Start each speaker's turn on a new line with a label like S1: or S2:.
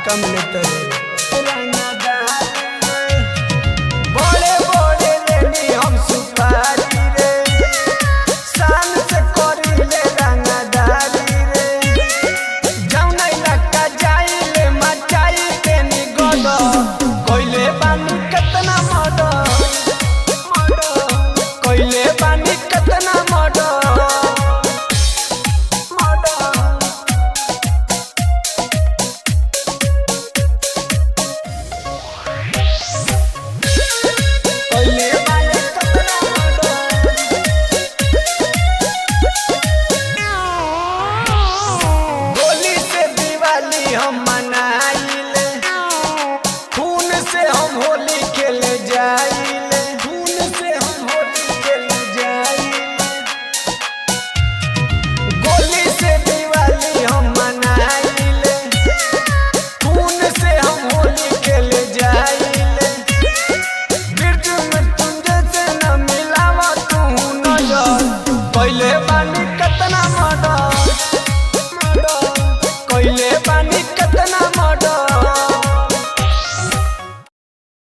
S1: ठुमका मिलते बड़े बड़े लेनी हम सुपारी रे शान से करी ले रंगदारी रे जौना इलाका जाइले मचाई देनी गद कोइले बानी कितना मर्डर कोइले बानी कितना मर्डर हम मनाइले खून से हम होली खेले जाइले खून से हम होली खेले जाइले गोली से दिवाली हम मनाइले खून से हम होली खेले जाइले बिरजू में तुझे से न मिलावा तू नजर पहले बानी कितना मर्डर